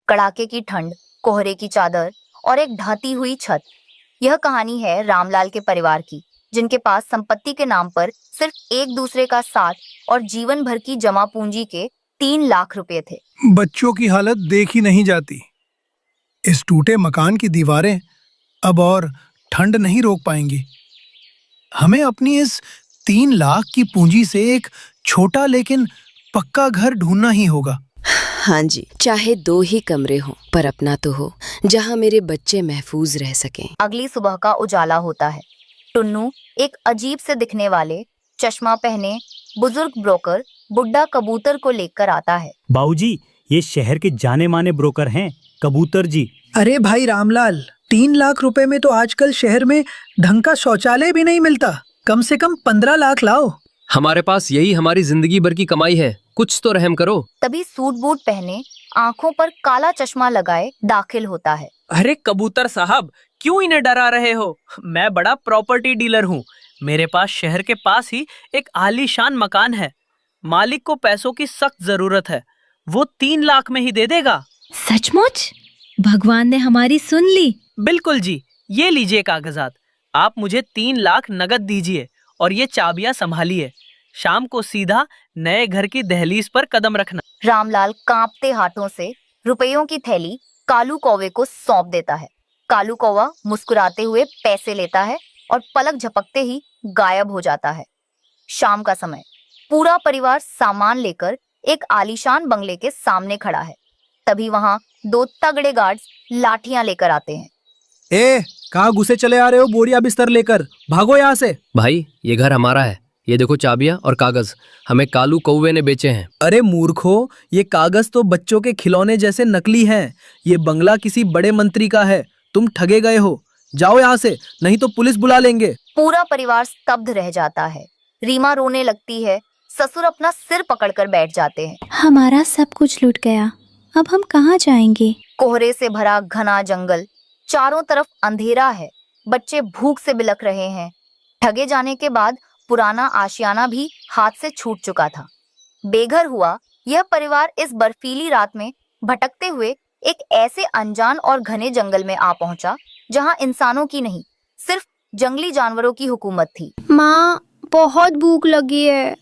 कड़ाके की ठंड, कोहरे की चादर और एक ढहती हुई छत। यह कहानी है रामलाल के परिवार की, जिनके पास संपत्ति के नाम पर सिर्फ एक दूसरे का साथ और जीवन भर की जमा पूंजी के 3 लाख रुपए थे। बच्चों की हालत देखी नहीं जाती। इस टूटे मकान की दीवारें अब और ठंड नहीं रोक पाएंगी। हमें अपनी इस 3 लाख की पूंजी से एक छोटा लेकिन पक्का घर ढूंढना ही होगा। हाँ जी, चाहे 2 ही कमरे हों, पर अपना तो हो जहाँ मेरे बच्चे महफूज रह सकें। अगली सुबह का उजाला होता है। टुन्नू एक अजीब से दिखने वाले चश्मा पहने बुजुर्ग ब्रोकर बुड्ढा कबूतर को लेकर आता है। बाबूजी, ये शहर के जाने माने ब्रोकर हैं, कबूतर जी। अरे भाई रामलाल, 3 लाख रुपए में तो आजकल शहर में ढंग का शौचालय भी नहीं मिलता। कम से कम 15 लाख लाओ। हमारे पास यही हमारी जिंदगी भर की कमाई है, कुछ तो रहम करो। तभी सूट बूट पहने, आंखों पर काला चश्मा लगाए दाखिल होता है। अरे कबूतर साहब, क्यों इन्हें डरा रहे हो? मैं बड़ा प्रॉपर्टी डीलर हूँ। मेरे पास शहर के पास ही एक आलीशान मकान है। मालिक को पैसों की सख्त जरूरत है, वो 3 लाख में ही दे देगा। सचमुच? भगवान ने हमारी सुन ली। बिल्कुल जी, ये लीजिए कागजात। आप मुझे 3 लाख नगद दीजिए और ये चाबियां संभालिए। शाम को सीधा नए घर की दहलीज पर कदम रखना। रामलाल कांपते हाथों से रुपयों की थैली कालू कौवे को सौंप देता है। कालू कौवा मुस्कुराते हुए पैसे लेता है और पलक झपकते ही गायब हो जाता है। शाम का समय, पूरा परिवार सामान लेकर एक आलीशान बंगले के सामने खड़ा है। तभी वहां 2 तगड़े गार्ड्स लाठियां लेकर आते हैं। कहाँ घुसे चले आ रहे हो बोरिया बिस्तर लेकर? भागो यहाँ से। भाई, ये घर हमारा है। ये देखो चाबियां और कागज, हमें कालू कौवे ने बेचे हैं। अरे मूर्खो, ये कागज तो बच्चों के खिलौने जैसे नकली हैं। ये बंगला किसी बड़े मंत्री का है। तुम ठगे गए हो। जाओ यहाँ से, नहीं तो पुलिस बुला लेंगे। पूरा परिवार स्तब्ध रह जाता है। रीमा रोने लगती है। ससुर अपना सिर पकड़कर बैठ जाते हैं। हमारा सब कुछ लूट गया, अब हम कहाँ जाएंगे? कोहरे से भरा घना जंगल, चारों तरफ अंधेरा है। बच्चे भूख से बिलख रहे हैं। ठगे जाने के बाद पुराना आशियाना भी हाथ से छूट चुका था। बेघर हुआ यह परिवार इस बर्फीली रात में भटकते हुए एक ऐसे अनजान और घने जंगल में आ पहुंचा जहां इंसानों की नहीं, सिर्फ जंगली जानवरों की हुकूमत थी। माँ, बहुत भूख लगी है,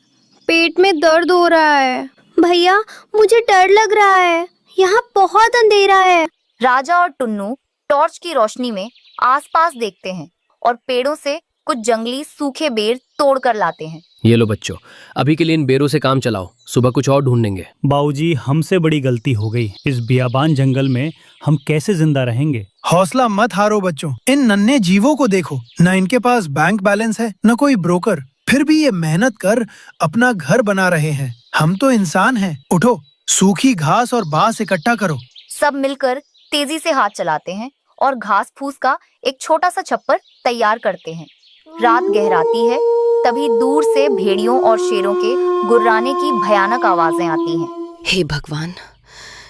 पेट में दर्द हो रहा है। भैया, मुझे डर लग रहा है, यहाँ बहुत अंधेरा है। राजा और टुन्नू टॉर्च की रोशनी में आसपास देखते हैं और पेड़ों से कुछ जंगली सूखे बेर तोड़ कर लाते हैं। ये लो बच्चों, अभी के लिए इन बेरों से काम चलाओ, सुबह कुछ और ढूंढेंगे। बाबूजी, हमसे बड़ी गलती हो गई। इस बियाबान जंगल में हम कैसे जिंदा रहेंगे? हौसला मत हारो बच्चों। इन नन्हे जीवों को देखो, न इनके पास बैंक बैलेंस है, न कोई ब्रोकर, फिर भी ये मेहनत कर अपना घर बना रहे हैं। हम तो इंसान हैं। उठो, सूखी घास और बांस इकट्ठा करो। सब मिलकर तेजी से हाथ चलाते हैं और घास फूस का एक छोटा सा छप्पर तैयार करते हैं। रात गहराती है, तभी दूर से भेड़ियों और शेरों के गुर्राने की भयानक आवाजें आती हैं। हे भगवान,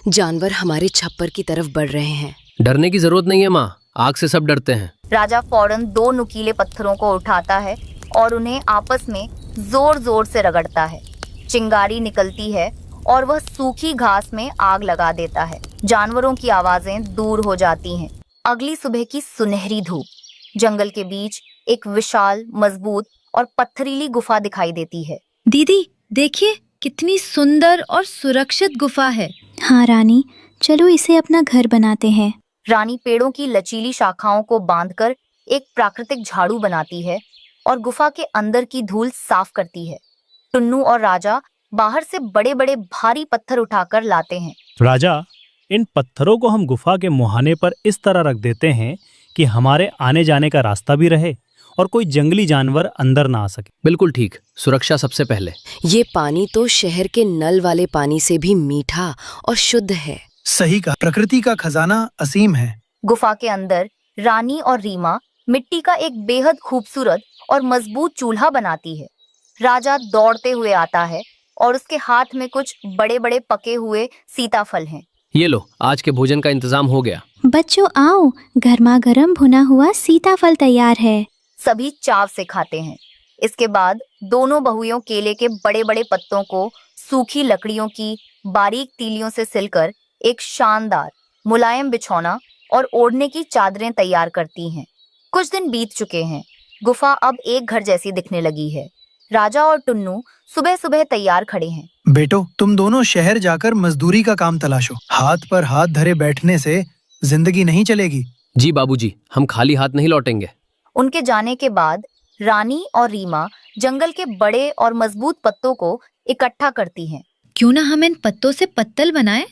जानवर हमारे छप्पर की तरफ बढ़ रहे हैं। डरने की जरूरत नहीं है माँ, आग से सब डरते हैं। राजा फौरन 2 नुकीले पत्थरों को उठाता है और उन्हें आपस में जोर जोर से रगड़ता है। चिंगारी निकलती है और वह सूखी घास में आग लगा देता है। जानवरों की आवाजें दूर हो जाती हैं। अगली सुबह की सुनहरी धूप, जंगल के बीच एक विशाल, मजबूत और पत्थरीली गुफा दिखाई देती है। दीदी, देखिए कितनी सुंदर और सुरक्षित गुफा है। हाँ रानी, चलो इसे अपना घर बनाते हैं। रानी पेड़ों की लचीली शाखाओं को बांधकर एक प्राकृतिक झाड़ू बनाती है और गुफा के अंदर की धूल साफ करती है। टुन्नू और राजा बाहर से बड़े बड़े भारी पत्थर उठाकर लाते हैं। राजा, इन पत्थरों को हम गुफा के मुहाने पर इस तरह रख देते हैं कि हमारे आने जाने का रास्ता भी रहे और कोई जंगली जानवर अंदर ना आ सके। बिल्कुल ठीक, सुरक्षा सबसे पहले। ये पानी तो शहर के नल वाले पानी से भी मीठा और शुद्ध है। सही कहा, प्रकृति का खजाना असीम है। गुफा के अंदर रानी और रीमा मिट्टी का एक बेहद खूबसूरत और मजबूत चूल्हा बनाती है। राजा दौड़ते हुए आता है और उसके हाथ में कुछ बड़े बड़े पके हुए सीताफल हैं। ये लो, आज के भोजन का इंतजाम हो गया। बच्चों आओ, गर्मा गर्म भुना हुआ सीताफल तैयार है। सभी चाव से खाते हैं। इसके बाद दोनों बहुओं केले के बड़े बड़े पत्तों को सूखी लकड़ियों की बारीक तीलियों से सिलकर एक शानदार मुलायम बिछौना और ओढ़ने की चादरें तैयार करती हैं। कुछ दिन बीत चुके हैं। गुफा अब एक घर जैसी दिखने लगी है। राजा और टुन्नू सुबह सुबह तैयार खड़े हैं। बेटो, तुम दोनों शहर जाकर मजदूरी का काम तलाशो। हाथ पर हाथ धरे बैठने से जिंदगी नहीं चलेगी। जी बाबूजी, हम खाली हाथ नहीं लौटेंगे। उनके जाने के बाद रानी और रीमा जंगल के बड़े और मजबूत पत्तों को इकट्ठा करती हैं। क्यों ना हम इन पत्तों से पत्तल बनाएं?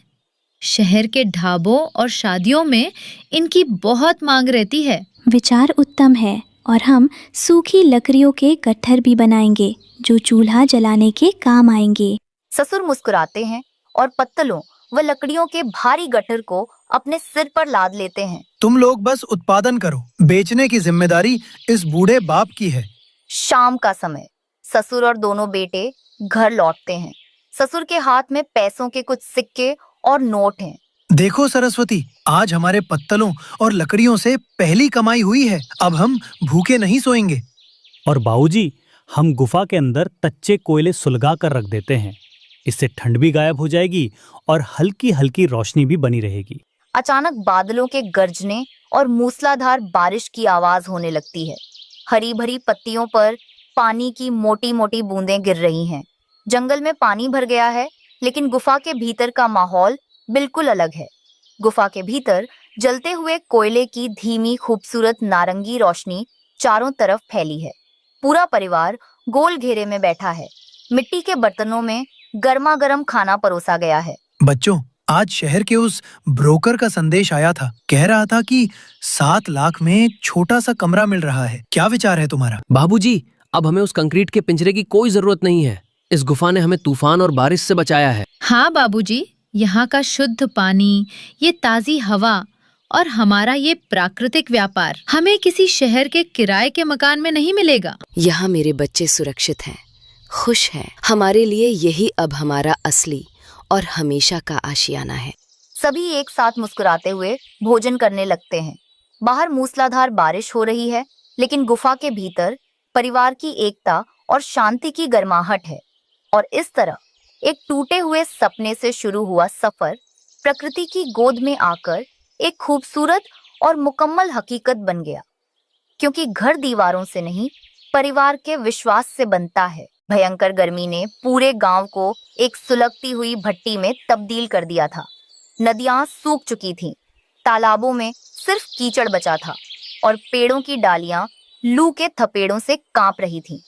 शहर के ढाबों और शादियों में इनकी बहुत मांग रहती है। विचार उत्तम है और हम सूखी लकड़ियों के गट्ठर भी बनाएंगे जो चूल्हा जलाने के काम आएंगे। ससुर मुस्कुराते हैं और पत्तलों व लकड़ियों के भारी गट्ठर को अपने सिर पर लाद लेते हैं। तुम लोग बस उत्पादन करो, बेचने की जिम्मेदारी इस बूढ़े बाप की है। शाम का समय ससुर और दोनों बेटे घर लौटते हैं। ससुर के हाथ में पैसों के कुछ सिक्के और नोट हैं। देखो सरस्वती, आज हमारे पत्तलों और लकड़ियों से पहली कमाई हुई है। अब हम भूखे नहीं सोएंगे। और बाबूजी, हम गुफा के अंदर कच्चे कोयले सुलगा कर रख देते हैं। इससे ठंड भी गायब हो जाएगी और हल्की हल्की रोशनी भी बनी रहेगी। अचानक बादलों के गरजने और मूसलाधार बारिश की आवाज होने लगती है। हरी भरी पत्तियों पर पानी की मोटी मोटी बूंदें गिर रही हैं। जंगल में पानी भर गया है, लेकिन गुफा के भीतर का माहौल बिल्कुल अलग है। गुफा के भीतर जलते हुए कोयले की धीमी खूबसूरत नारंगी रोशनी चारों तरफ फैली है। पूरा परिवार गोल घेरे में बैठा है। मिट्टी के बर्तनों में गर्मा गर्म खाना परोसा गया है। बच्चों, आज शहर के उस ब्रोकर का संदेश आया था। कह रहा था कि 7 लाख में एक छोटा सा कमरा मिल रहा है। क्या विचार है तुम्हारा? बाबूजी, अब हमें उस कंक्रीट के पिंजरे की कोई जरूरत नहीं है। इस गुफा ने हमें तूफान और बारिश से बचाया है। हाँ बाबूजी, यहाँ का शुद्ध पानी, ये ताजी हवा और हमारा ये प्राकृतिक व्यापार हमें किसी शहर के किराए के मकान में नहीं मिलेगा। यहाँ मेरे बच्चे सुरक्षित हैं, खुश हैं। हमारे लिए यही अब हमारा असली और हमेशा का आशियाना है। सभी एक साथ मुस्कुराते हुए भोजन करने लगते हैं। बाहर मूसलाधार बारिश हो रही है, लेकिन गुफा के भीतर परिवार की एकता और शांति की गर्माहट है। और इस तरह एक टूटे हुए सपने से शुरू हुआ सफर प्रकृति की गोद में आकर एक खूबसूरत और मुकम्मल हकीकत बन गया। क्योंकि घर दीवारों से नहीं, परिवार के विश्वास से बनता है। भयंकर गर्मी ने पूरे गांव को एक सुलगती हुई भट्टी में तब्दील कर दिया था। नदियां सूख चुकी थीं, तालाबों में सिर्फ कीचड़ बचा था और पेड़ों की डालियां लू के थपेड़ों से कांप रही थीं।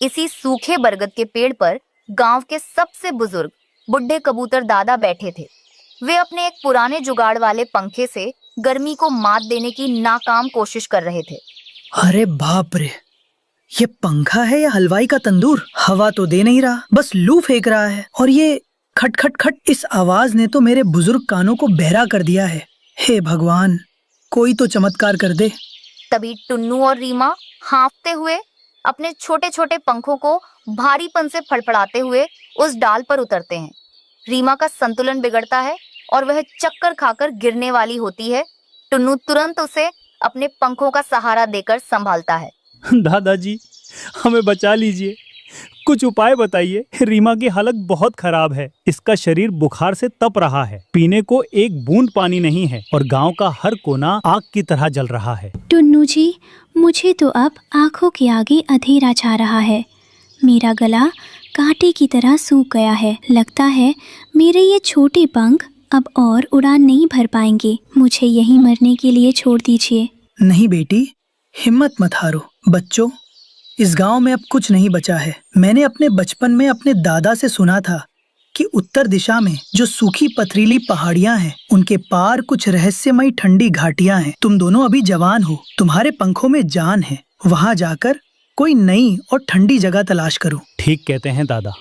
इसी सूखे बरगद के पेड़ पर गांव के सबसे बुजुर्ग बुढ़े कबूतर दादा बैठे थे। वे अपने एक पुराने जुगाड़ वाले पंखे से गर्मी को मात देने की नाकाम कोशिश कर रहे थे। अरे बाप रे, ये पंखा है या हलवाई का तंदूर? हवा तो दे नहीं रहा, बस लू फेंक रहा है। और ये खट खट खट, इस आवाज ने तो मेरे बुजुर्ग कानों को बहरा कर दिया है। हे भगवान, कोई तो चमत्कार कर दे। तभी टुन्नू और रीमा हाँफते हुए अपने छोटे छोटे पंखों को भारीपन से फड़फड़ाते हुए उस डाल पर उतरते हैं। रीमा का संतुलन बिगड़ता है और वह चक्कर खाकर गिरने वाली होती है। टुन्नू तुरंत उसे अपने पंखों का सहारा देकर संभालता है। दादाजी, हमें बचा लीजिए, कुछ उपाय बताइए। रीमा की हालत बहुत खराब है। इसका शरीर बुखार से तप रहा है। पीने को एक बूंद पानी नहीं है और गांव का हर कोना आग की तरह जल रहा है। टुन्नू जी, मुझे तो अब आंखों के आगे अंधेरा छा रहा है। मेरा गला कांटे की तरह सूख गया है। लगता है मेरे ये छोटे पंख अब और उड़ान नहीं भर पाएंगे। मुझे यहीं मरने के लिए छोड़ दीजिए। नहीं बेटी, हिम्मत मत हारो। बच्चों, इस गांव में अब कुछ नहीं बचा है। मैंने अपने बचपन में अपने दादा से सुना था कि उत्तर दिशा में जो सूखी पथरीली पहाड़ियां हैं, उनके पार कुछ रहस्यमयी ठंडी घाटियां हैं। तुम दोनों अभी जवान हो, तुम्हारे पंखों में जान है। वहां जाकर कोई नई और ठंडी जगह तलाश करो। ठीक कहते हैं दादा,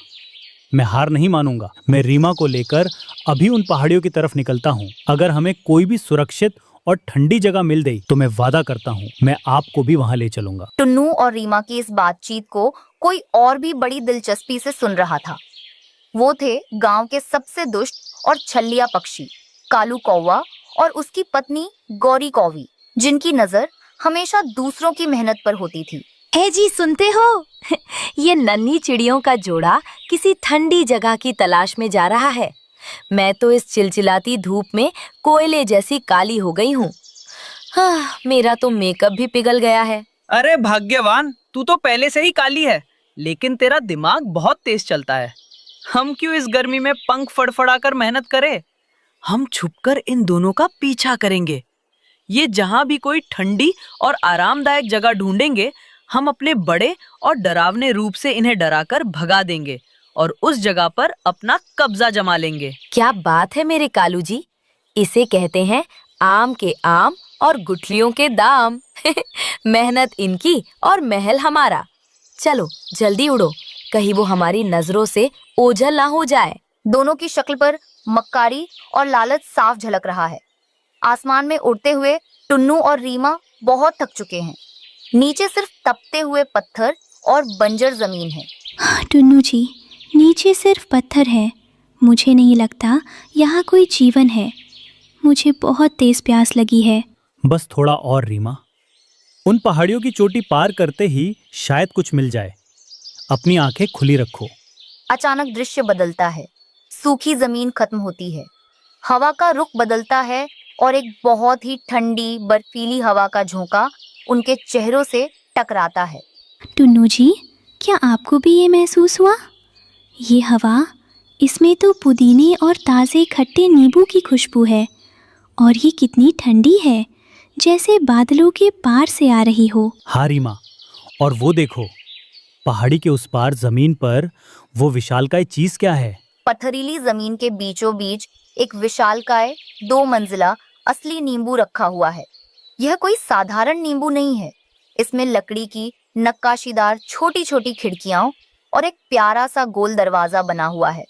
मैं हार नहीं मानूंगा। मैं रीमा को लेकर अभी उन पहाड़ियों की तरफ निकलता हूँ। अगर हमें कोई भी सुरक्षित और ठंडी जगह मिल गई तो मैं वादा करता हूँ मैं आपको भी वहाँ ले चलूंगा। टुन्नू और रीमा की इस बातचीत को कोई और भी बड़ी दिलचस्पी से सुन रहा था। वो थे गांव के सबसे दुष्ट और छल्लिया पक्षी कालू कौवा और उसकी पत्नी गौरी कौवी, जिनकी नजर हमेशा दूसरों की मेहनत पर होती थी। ए जी, सुनते हो? ये नन्ही चिड़ियों का जोड़ा किसी ठंडी जगह की तलाश में जा रहा है। मैं तो इस चिलचिलाती धूप में कोयले जैसी काली हो गई हूँ। हाँ, मेरा तो मेकअप भी पिघल गया है। अरे भाग्यवान, तू तो पहले से ही काली है, लेकिन तेरा दिमाग बहुत तेज चलता है। हम क्यों इस गर्मी में पंख फड़फड़ाकर मेहनत करें? हम छुपकर इन दोनों का पीछा करेंगे। ये जहां भी कोई ठंडी और आरामदायक जगह ढूंढेंगे, हम अपने बड़े और डरावने रूप से इन्हें डराकर भगा देंगे और उस जगह पर अपना कब्जा जमा लेंगे। क्या बात है मेरे कालू जी, इसे कहते हैं आम के आम और गुठलियों के दाम। मेहनत इनकी और महल हमारा। चलो जल्दी उड़ो, कहीं वो हमारी नजरों से ओझल ना हो जाए। दोनों की शक्ल पर मक्कारी और लालच साफ झलक रहा है। आसमान में उड़ते हुए टुन्नू और रीमा बहुत थक चुके हैं। नीचे सिर्फ तपते हुए पत्थर और बंजर जमीन है। टुन्नू जी, नीचे सिर्फ पत्थर है। मुझे नहीं लगता यहाँ कोई जीवन है। मुझे बहुत तेज प्यास लगी है। बस थोड़ा और रीमा, उन पहाड़ियों की चोटी पार करते ही शायद कुछ मिल जाए। अपनी आंखें खुली रखो। अचानक दृश्य बदलता है। सूखी जमीन खत्म होती है, हवा का रुख बदलता है और एक बहुत ही ठंडी बर्फीली हवा का झोंका उनके चेहरों से टकराता है। टुन्नू जी, क्या आपको भी ये महसूस हुआ? ये हवा, इसमें तो पुदीने और ताज़े खट्टे नींबू की खुशबू है और ये कितनी ठंडी है, जैसे बादलों के पार से आ रही हो। हाँ रीमा, और वो देखो, पहाड़ी के उस पार जमीन पर वो विशालकाय चीज क्या है? पथरीली जमीन के बीचों बीच एक विशालकाय 2 मंजिला असली नींबू रखा हुआ है। यह कोई साधारण नींबू नहीं है। इसमें लकड़ी की नक्काशीदार छोटी छोटी खिड़कियां और एक प्यारा सा गोल दरवाजा बना हुआ है।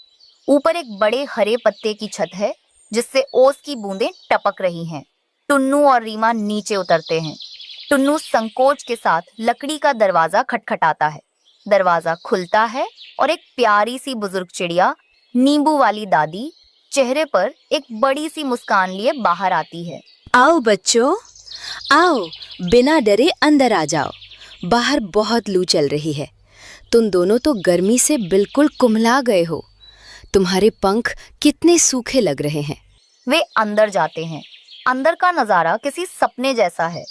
ऊपर एक बड़े हरे पत्ते की छत है जिससे ओस की बूंदें टपक रही हैं। टुन्नू और रीमा नीचे उतरते हैं। टुन्नू संकोच के साथ लकड़ी का दरवाजा खटखटाता है। दरवाजा खुलता है और एक प्यारी सी बुजुर्ग चिड़िया, नींबू वाली दादी, चेहरे पर एक बड़ी सी मुस्कान लिए बाहर आती है। आओ बच्चों, आओ, बिना डरे अंदर आ जाओ। बाहर बहुत लू चल रही है। तुम दोनों तो गर्मी से बिल्कुल कुम्हला गए हो। तुम्हारे पंख कितने सूखे लग रहे हैं। वे अंदर जाते हैं। अंदर का नजारा किसी सपने जैसा है।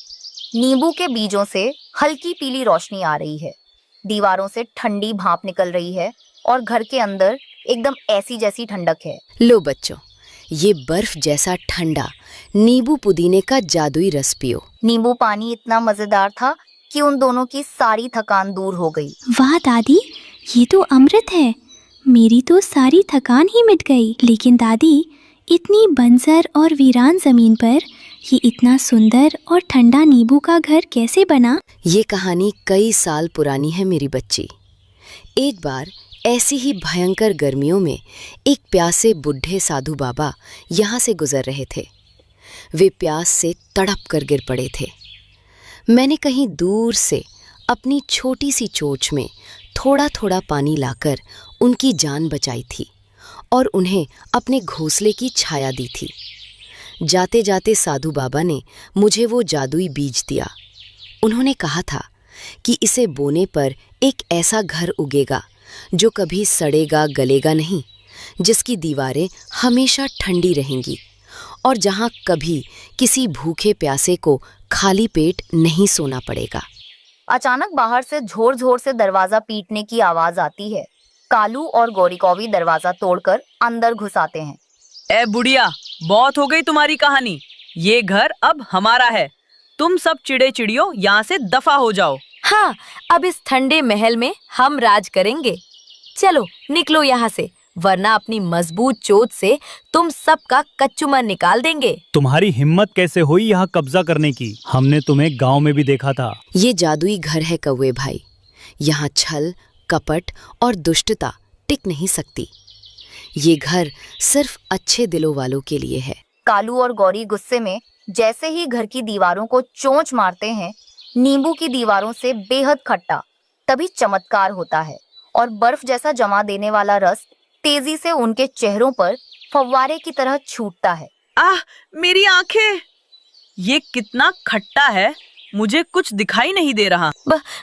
नींबू के बीजों से हल्की पीली रोशनी आ रही है। दीवारों से ठंडी भाप निकल रही है और घर के अंदर एकदम ऐसी जैसी ठंडक है। लो बच्चों, ये बर्फ जैसा ठंडा नींबू पुदीने का जादुई रस पियो। नींबू पानी इतना मजेदार था कि उन दोनों की सारी थकान दूर हो गई। वाह दादी, ये तो अमृत है। मेरी तो सारी थकान ही मिट गई। लेकिन दादी, इतनी बंजर और वीरान जमीन पर ये इतना सुंदर और ठंडा नींबू का घर कैसे बना? ये कहानी कई साल पुरानी है मेरी बच्ची। एक बार ऐसी ही भयंकर गर्मियों में एक प्यासे बुढ़े साधु बाबा यहाँ से गुजर रहे थे। वे प्यास से तड़प कर गिर पड़े थे। मैंने कहीं दूर से अपनी छोटी सी चोंच में थोड़ा थोड़ा पानी लाकर उनकी जान बचाई थी और उन्हें अपने घोंसले की छाया दी थी। जाते जाते साधु बाबा ने मुझे वो जादुई बीज दिया। उन्होंने कहा था कि इसे बोने पर एक ऐसा घर उगेगा जो कभी सड़ेगा गलेगा नहीं, जिसकी दीवारें हमेशा ठंडी रहेंगी और जहाँ कभी किसी भूखे प्यासे को खाली पेट नहीं सोना पड़ेगा। अचानक बाहर से झोर झोर से दरवाजा पीटने की आवाज आती है। कालू और गौरीकौवी दरवाजा तोड़कर अंदर घुस आते हैं। ए बुढ़िया, बहुत हो गई तुम्हारी कहानी। ये घर अब हमारा है। तुम सब चिड़े चिड़ियों यहाँ से दफा हो जाओ। हाँ, अब इस ठंडे महल में हम राज करेंगे। चलो निकलो यहाँ से, वरना अपनी मजबूत चोट से तुम सबका कच्चूमर निकाल देंगे। तुम्हारी हिम्मत कैसे हुई यहाँ कब्जा करने की? हमने तुम्हें गांव में भी देखा था। ये जादुई घर है कौवे भाई। यहाँ छल, कपट और दुष्टता टिक नहीं सकती। ये घर सिर्फ अच्छे दिलों वालों के लिए है। कालू और गौरी गुस्से में जैसे ही घर की दीवारों को चोंच मारते हैं, नींबू की दीवारों से बेहद खट्टा तभी चमत्कार होता है और बर्फ जैसा जमा देने वाला रस तेजी से उनके चेहरों पर फव्वारे की तरह छूटता है। आह, मेरी आंखें! ये कितना खट्टा है मुझे कुछ दिखाई नहीं दे रहा।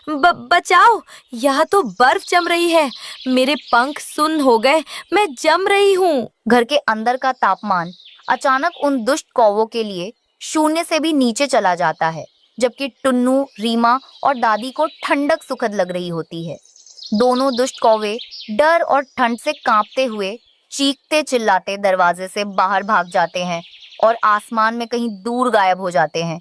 बचाओ, यहाँ तो बर्फ जम रही है। मेरे पंख सुन्न हो गए, मैं जम रही हूँ। घर के अंदर का तापमान अचानक उन दुष्ट कौवों के लिए शून्य से भी नीचे चला जाता है, जबकि टुन्नू, रीमा और दादी को ठंडक सुखद लग रही होती है। दोनों दुष्ट कौवे डर और ठंड से कांपते हुए चीखते चिल्लाते दरवाजे से बाहर भाग जाते हैं और आसमान में कहीं दूर गायब हो जाते हैं।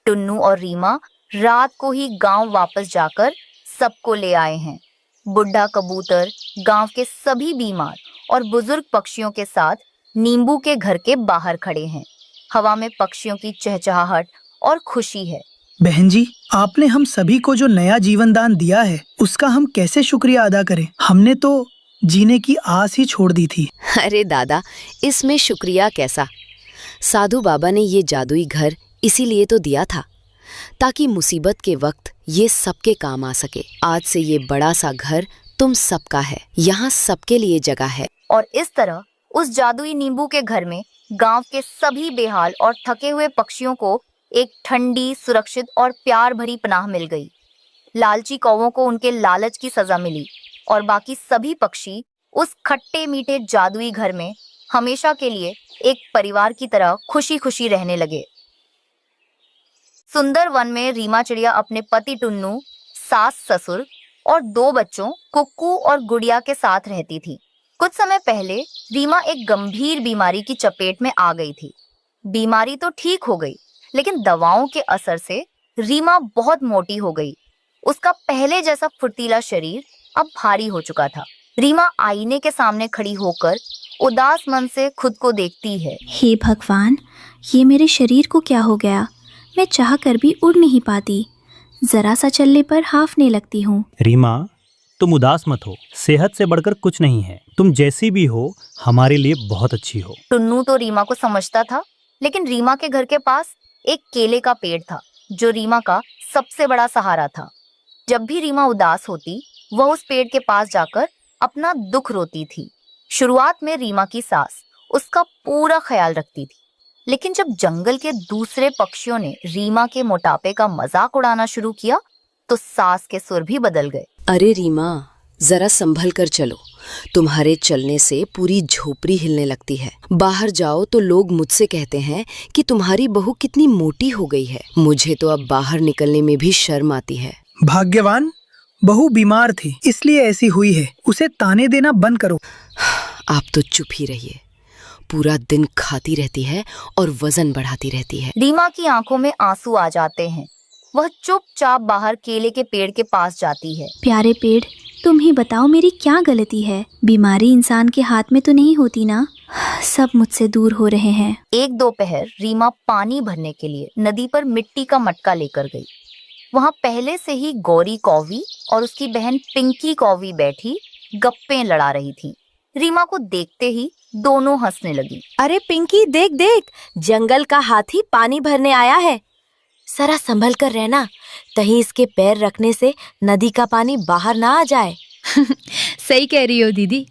टुन्नू और रीमा रात को ही गांव वापस जाकर सबको ले आए हैं। बुढ़ा कबूतर गांव के सभी बीमार और बुजुर्ग पक्षियों के साथ नींबू के घर के बाहर खड़े हैं। हवा में पक्षियों की चहचहाहट और खुशी है। बहन जी, आपने हम सभी को जो नया जीवन दान दिया है, उसका हम कैसे शुक्रिया अदा करें? हमने तो जीने की आस ही छोड़ दी थी। अरे दादा, इसमें शुक्रिया कैसा? साधु बाबा ने ये जादुई घर इसीलिए तो दिया था ताकि मुसीबत के वक्त ये सबके काम आ सके। आज से ये बड़ा सा घर तुम सबका है, यहाँ सबके लिए जगह है। और इस तरह उस जादुई नींबू के घर में गांव के सभी बेहाल और थके हुए पक्षियों को एक ठंडी, सुरक्षित और प्यार भरी पनाह मिल गई। लालची कौवों को उनके लालच की सजा मिली और बाकी सभी पक्षी उस खट्टे मीठे जादुई घर में हमेशा के लिए एक परिवार की तरह खुशी खुशी रहने लगे। सुंदर वन में रीमा चिड़िया अपने पति टुन्नू, सास ससुर और 2 बच्चों कुक्कू और गुड़िया के साथ रहती थी। कुछ समय पहले रीमा एक गंभीर बीमारी की चपेट में आ गई थी। बीमारी तो ठीक हो गई, लेकिन दवाओं के असर से रीमा बहुत मोटी हो गई। उसका पहले जैसा फुर्तीला शरीर अब भारी हो चुका था। रीमा आईने के सामने खड़ी होकर उदास मन से खुद को देखती है। हे भगवान, ये मेरे शरीर को क्या हो गया? मैं चाह कर भी उड़ नहीं पाती। जरा सा चलने पर हांफने लगती हूँ। रीमा, तुम उदास मत हो, सेहत से बढ़कर कुछ नहीं है। तुम जैसी भी हो हमारे लिए बहुत अच्छी हो। टुन्नू तो रीमा को समझता था, लेकिन रीमा के घर के पास एक केले का पेड़ था जो रीमा का सबसे बड़ा सहारा था। जब भी रीमा उदास होती, वह उस पेड़ के पास जाकर अपना दुख रोती थी। शुरुआत में रीमा की सास उसका पूरा ख्याल रखती थी, लेकिन जब जंगल के दूसरे पक्षियों ने रीमा के मोटापे का मजाक उड़ाना शुरू किया, तो सास के सुर भी बदल गए। अरे रीमा, जरा संभल कर चलो। तुम्हारे चलने से पूरी झोपड़ी हिलने लगती है। बाहर जाओ तो लोग मुझसे कहते हैं कि तुम्हारी बहू कितनी मोटी हो गई है। मुझे तो अब बाहर निकलने में भी शर्म आती है। भाग्यवान, बहू बीमार थी इसलिए ऐसी हुई है। उसे ताने देना बंद करो। आप तो चुप ही रहिए। पूरा दिन खाती रहती है और वजन बढ़ाती रहती है। रीमा की आंखों में आंसू आ जाते हैं। वह चुपचाप बाहर केले के पेड़ के पास जाती है। प्यारे पेड़, तुम ही बताओ मेरी क्या गलती है? बीमारी इंसान के हाथ में तो नहीं होती ना। सब मुझसे दूर हो रहे हैं। एक दोपहर रीमा पानी भरने के लिए नदी पर मिट्टी का मटका लेकर गई। वहाँ पहले से ही गौरी कौवी और उसकी बहन पिंकी कौवी बैठी गप्पे लड़ा रही थी। रीमा को देखते ही दोनों हंसने लगी। अरे पिंकी, देख देख, जंगल का हाथी पानी भरने आया है। जरा संभल कर रहना, कहीं इसके पैर रखने से नदी का पानी बाहर ना आ जाए। सही कह रही हो दीदी।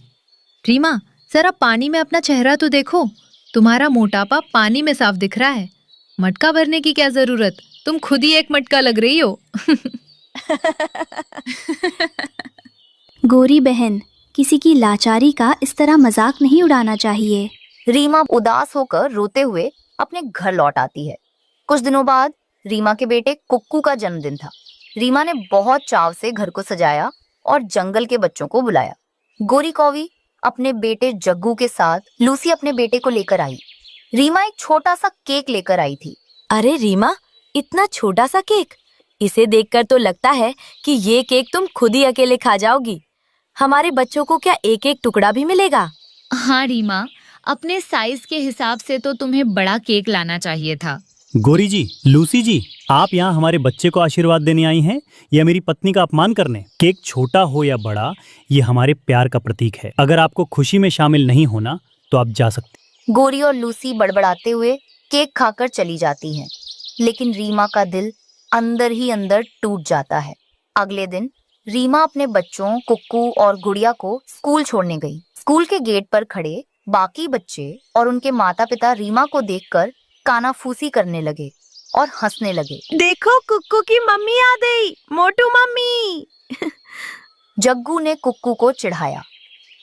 रीमा, जरा पानी में अपना चेहरा तो देखो। तुम्हारा मोटापा पानी में साफ दिख रहा है। मटका भरने की क्या जरूरत? तुम खुद ही एक मटका लग रही हो। गोरी बहन, किसी की लाचारी का इस तरह मजाक नहीं उड़ाना चाहिए। रीमा उदास होकर रोते हुए अपने घर लौट आती है। कुछ दिनों बाद रीमा के बेटे कुक्कू का जन्मदिन था। रीमा ने बहुत चाव से घर को सजाया और जंगल के बच्चों को बुलाया। गोरी कौवी अपने बेटे जग्गू के साथ लूसी अपने बेटे को लेकर आई। रीमा एक छोटा सा केक लेकर आई थी। अरे रीमा, इतना छोटा सा केक? इसे देखकर तो लगता है कि ये केक तुम खुद ही अकेले खा जाओगी। हमारे बच्चों को क्या एक एक टुकड़ा भी मिलेगा? हाँ रीमा, अपने साइज के हिसाब से तो तुम्हें बड़ा केक लाना चाहिए था। गोरी जी, लूसी जी, आप यहाँ हमारे बच्चे को आशीर्वाद देने आई हैं या मेरी पत्नी का अपमान करने? केक छोटा हो या बड़ा, ये हमारे प्यार का प्रतीक है। अगर आपको खुशी में शामिल नहीं होना तो आप जा सकते। गोरी और लूसी बड़बड़ाते हुए केक खाकर चली जाती हैं, लेकिन रीमा का दिल अंदर ही अंदर टूट जाता है। अगले दिन रीमा अपने बच्चों कुक्कू और गुड़िया को स्कूल छोड़ने गई। स्कूल के गेट पर खड़े बाकी बच्चे और उनके माता पिता रीमा को देखकर कानाफूसी करने लगे। और हंसने लगे। देखो कुक्कू की मम्मी आ गई, मोटू मम्मी। जग्गू ने कुक्कू को चिढ़ाया।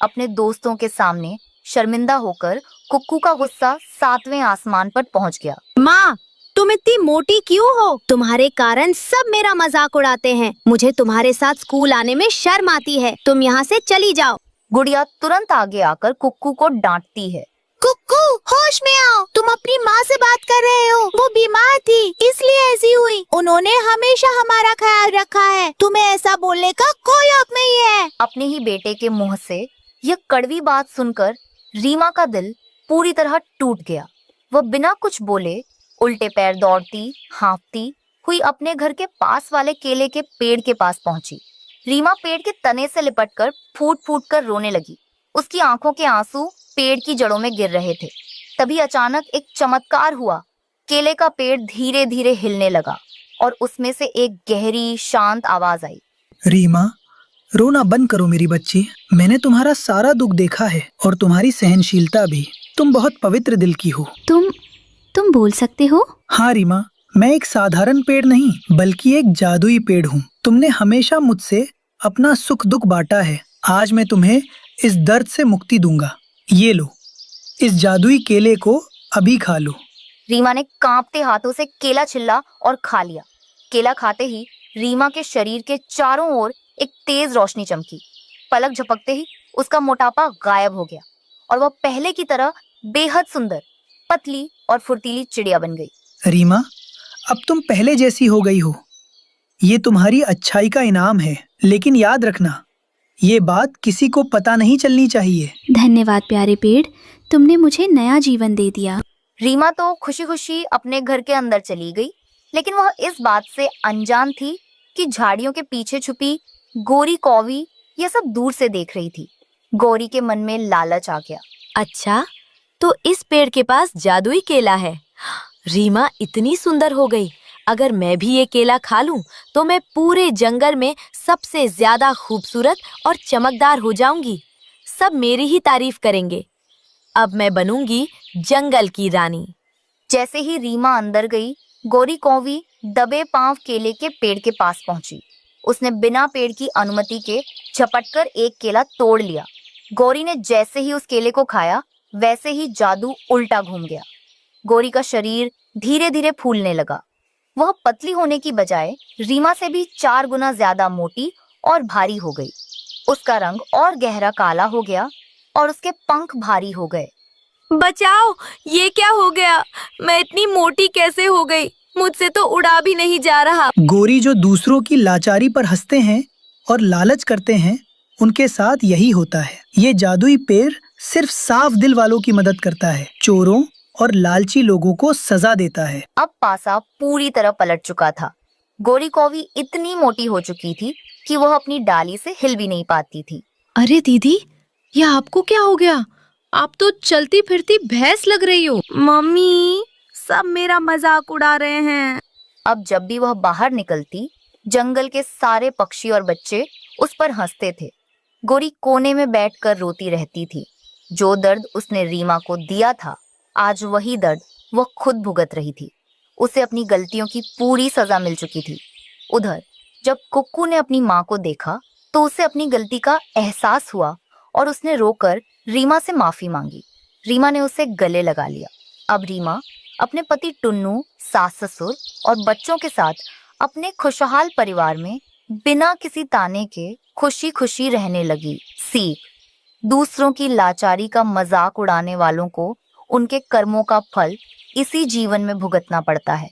अपने दोस्तों के सामने शर्मिंदा होकर कुक्कू का गुस्सा 7वें आसमान पर पहुंच गया। माँ, तुम इतनी मोटी क्यों हो? तुम्हारे कारण सब मेरा मजाक उड़ाते हैं। मुझे तुम्हारे साथ स्कूल आने में शर्म आती है। तुम यहाँ से चली जाओ। गुड़िया तुरंत आगे आकर कुक्कू को डांटती है। कुक्कू, होश में आओ। तुम अपनी माँ से बात कर रहे हो। वो बीमार थी इसलिए ऐसी हुई। उन्होंने हमेशा हमारा ख्याल रखा है। तुम्हें ऐसा बोलने का कोई हक नहीं है। अपने ही बेटे के मुंह से यह कड़वी बात सुनकर रीमा का दिल पूरी तरह टूट गया। वह बिना कुछ बोले उल्टे पैर दौड़ती हाँफती हुई अपने घर के पास वाले केले के पेड़ के पास पहुंची। रीमा पेड़ के तने से लिपटकर फूट फूट कर रोने लगी। उसकी आंखों के आंसू पेड़ की जड़ों में गिर रहे थे। तभी अचानक एक चमत्कार हुआ। केले का पेड़ धीरे धीरे हिलने लगा और उसमें से एक गहरी शांत आवाज आई। रीमा, रोना बंद करो मेरी बच्ची। मैंने तुम्हारा सारा दुख देखा है और तुम्हारी सहनशीलता भी। तुम बहुत पवित्र दिल की हो। तुम बोल सकते हो? हाँ रीमा, मैं एक साधारण पेड़ नहीं बल्कि एक जादुई पेड़ हूँ। तुमने हमेशा मुझसे अपना सुख दुख बांटा है। आज मैं तुम्हें इस दर्द से मुक्ति दूंगा। ये लो, इस जादुई केले को अभी खा लो। रीमा ने कांपते हाथों से केला छिल्ला और खा लिया। केला खाते ही रीमा के शरीर के चारों ओर एक तेज रोशनी चमकी। पलक झपकते ही उसका मोटापा गायब हो गया और वह पहले की तरह बेहद सुंदर, पतली और फुर्तीली चिड़िया बन गई। रीमा, अब तुम पहले जैसी हो गई हो। ये तुम्हारी अच्छाई का इनाम है। लेकिन याद रखना, ये बात किसी को पता नहीं चलनी चाहिए। धन्यवाद प्यारे पेड़, तुमने मुझे नया जीवन दे दिया। रीमा तो खुशी खुशी अपने घर के अंदर चली गई, लेकिन वह इस बात से अनजान थी कि झाड़ियों के पीछे छुपी गोरी कौवी यह सब दूर से देख रही थी। गौरी के मन में लालच आ गया। अच्छा, तो इस पेड़ के पास जादुई केला है। रीमा इतनी सुंदर हो गई। अगर मैं भी ये केला खा लूं तो मैं पूरे जंगल में सबसे ज्यादा खूबसूरत और चमकदार हो जाऊंगी। सब मेरी ही तारीफ करेंगे। अब मैं बनूंगी जंगल की रानी। जैसे ही रीमा अंदर गई, गौरी कौवी दबे पांव केले के पेड़ के पास पहुंची। उसने बिना पेड़ की अनुमति के झपटकर एक केला तोड़ लिया। गौरी ने जैसे ही उस केले को खाया, वैसे ही जादू उल्टा घूम गया। गौरी का शरीर धीरे धीरे फूलने लगा। वह पतली होने की बजाय रीमा से भी 4 गुना ज्यादा मोटी और भारी हो गई। उसका रंग और गहरा काला हो गया और उसके पंख भारी हो गए। बचाओ, ये क्या हो गया? मैं इतनी मोटी कैसे हो गई? मुझसे तो उड़ा भी नहीं जा रहा। गोरी जो दूसरों की लाचारी पर हंसते हैं और लालच करते हैं, उनके साथ यही होता है। ये जादुई पेड़ सिर्फ साफ दिल वालों की मदद करता है, चोरों और लालची लोगों को सजा देता है। अब पासा पूरी तरह पलट चुका था। गौरी कौवी इतनी मोटी हो चुकी थी कि वह अपनी डाली से हिल भी नहीं पाती थी। अरे दीदी, ये आपको क्या हो गया? आप तो चलती फिरती भैंस लग रही हो। मम्मी, सब मेरा मजाक उड़ा रहे हैं। अब जब भी वह बाहर निकलती, जंगल के सारे पक्षी और बच्चे उस पर हंसते थे। गौरी कोने में बैठकर रोती रहती थी। जो दर्द उसने रीमा को दिया था, आज वही दर्द वह खुद भुगत रही थी। उसे अपनी गलतियों की पूरी सजा मिल चुकी थी। उधर जब कुक्कू ने अपनी माँ को देखा तो उसे अपनी गलती का एहसास हुआ और उसने रोकर रीमा से माफी मांगी। रीमा ने उसे गले लगा लिया। अब रीमा अपने पति टुन्नू, सास ससुर और बच्चों के साथ अपने खुशहाल परिवार में बिना किसी ताने के खुशी खुशी रहने लगी। सीख: दूसरों की लाचारी का मजाक उड़ाने वालों को उनके कर्मों का फल इसी जीवन में भुगतना पड़ता है।